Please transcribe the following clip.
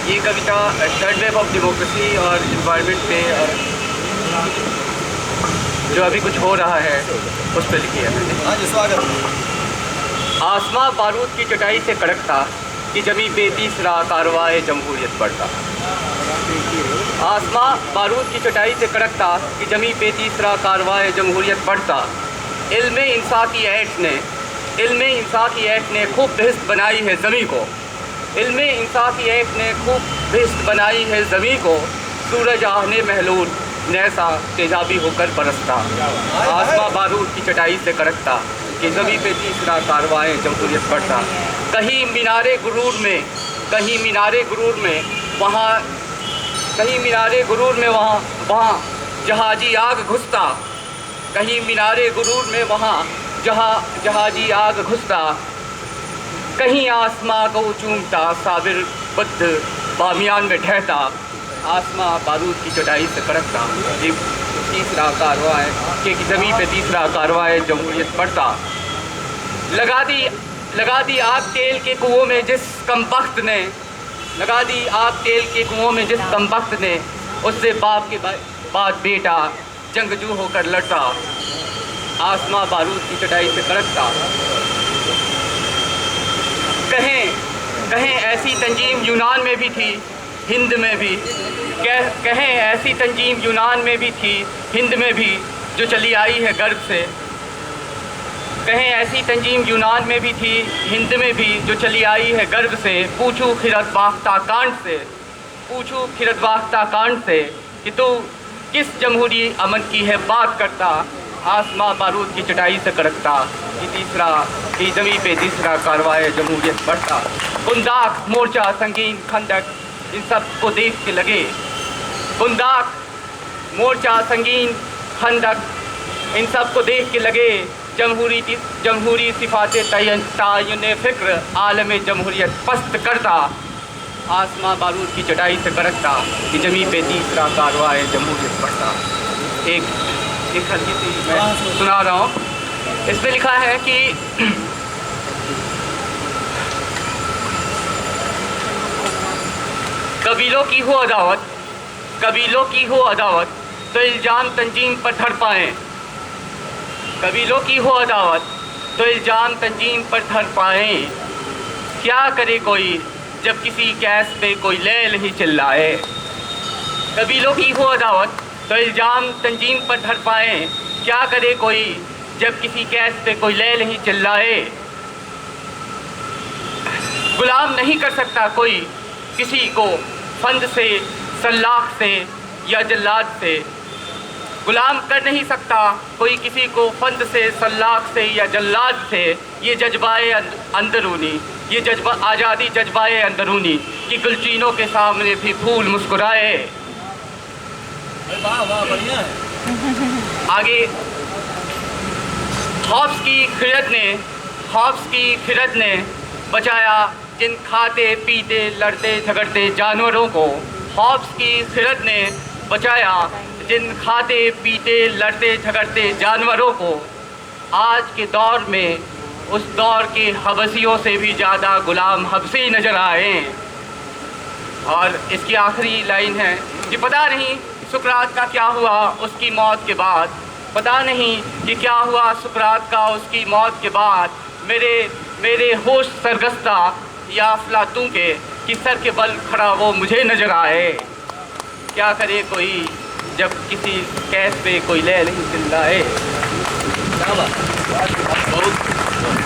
ये कविता third wave of democracy और environment पे और जो अभी कुछ हो रहा है उस पर लिखी है मैंने। हाँ जी, स्वागत। आसमां बारूद की चटाई से कड़कता कि जमी पे तीसरा कारवाए जमहूरियत बढ़ता। आसमां बारूद की चटाई से कड़कता कि जमी पे तीसरा कारवाए जमहूरियत बढ़ता। इल्मे इंसाफी एक्ट ने खूब बहिश्त बनाई है ज़मीं को। इल्मे इंसाफी एक्ट ने खूब बहिश्त बनाई है ज़मीं को। सूरज आहने महलूल नैसा तेजाबी होकर बरसता। आसमां बारूद की चटाई से कड़कता कि ज़मीं पे तीसरा कारवाए जमहूरियत बढ़ता। कहीं मीनारे गुरूर में वहाँ जहाजी आग घुसता। कहीं मीनारे गुरूर में वहाँ जहाजी आग घुसता। कहीं आसमां को चूमता साबिर बुद्ध बामियान में ढहता। आसमां बारूद की चटाई से कड़कता कि तीसरा कारवाए कि ज़मीं पे तीसरा कारवाए जमहूरियत बढ़ता। लगा दी आग तेल के कुओं में जिस कमबख्त ने लगा दी आग तेल के कुओं में जिस कमबख्त ने उससे बाप के बाद बेटा जंगजू होकर लड़ता। आसमां बारूद की चटाई से कड़कता। कहें ऐसी तंजीम यूनान में भी थी हिंद में भी। कहें ऐसी तंजीम यूनान में भी थी हिंद में भी जो चली आई है गर्व से। कहें ऐसी तंजीम यूनान में भी थी हिंद में भी जो चली आई है गर्व से। पूछूं खिरदबाख्ता कांड से कि तू किस जमहूरी अमन की है बात करता। आसमां बारूद की चटाई से कड़कता कि ज़मीं पे तीसरा कारवाए जमहूरियत बढ़ता। बुंदाक मोर्चा संगीन खंदक इन सब को देख के लगे। बुंदाक मोर्चा संगीन खंदक इन सब को देख के लगे। जमहूरी सिफाते तायुन फ़िक्र आलम जमहूरियत पस्त करता। आसमां बारूद की चटाई से कड़कता कि ज़मीं पे तीसरा कारवाए जमहूरियत बढ़ता। एक हल्की सी मैं सुना रहा हूँ। इसमें लिखा है कि कबीलों की हो अदावत तो इल्ज़ाम तंजीम पर धर पाएँ। कबीलों की हो अदावत तो इल्ज़ाम तंजीम पर धर पाएँ। क्या करे कोई जब किसी कैस पे कोई लैल ही चिल्लाए। कबीलों की हो अदावत तो इल्ज़ाम तंजीम पर धर पाएँ। क्या करे कोई जब किसी कैस पे कोई लैल ही चिल्लाए। गुलाम नहीं कर सकता कोई किसी को फंद से सल्लाख से या जल्लाद से। गुलाम कर नहीं सकता कोई किसी को फंद से सल्लाख से या जल्लाद से। ये जज्बाए अंदरूनी ये जज्बा आज़ादी जज्बाए अंदरूनी कि गुलचीनों के सामने भी फूल मुस्कुराए। वाह वाह, बढ़िया है। आगे हॉब्स की खिरद ने बचाया जिन खाते पीते लड़ते झगड़ते जानवरों को। हॉब्स की खिरद ने बचाया जिन खाते पीते लड़ते झगड़ते जानवरों को। आज के दौर में उस दौर के हबसियों से भी ज़्यादा गुलाम हबसी नज़र आए। और इसकी आखिरी लाइन है कि पता नहीं सुकरात का क्या हुआ उसकी मौत के बाद। पता नहीं कि क्या हुआ सुकरात का उसकी मौत के बाद। मेरे होश सरगस्ता या अफलातूं के कि सर के बल खड़ा वो मुझे नज़र आए। क्या करे कोई जब किसी कैस पे कोई लैल नहीं चिल्लाए। क्या बात, बहुत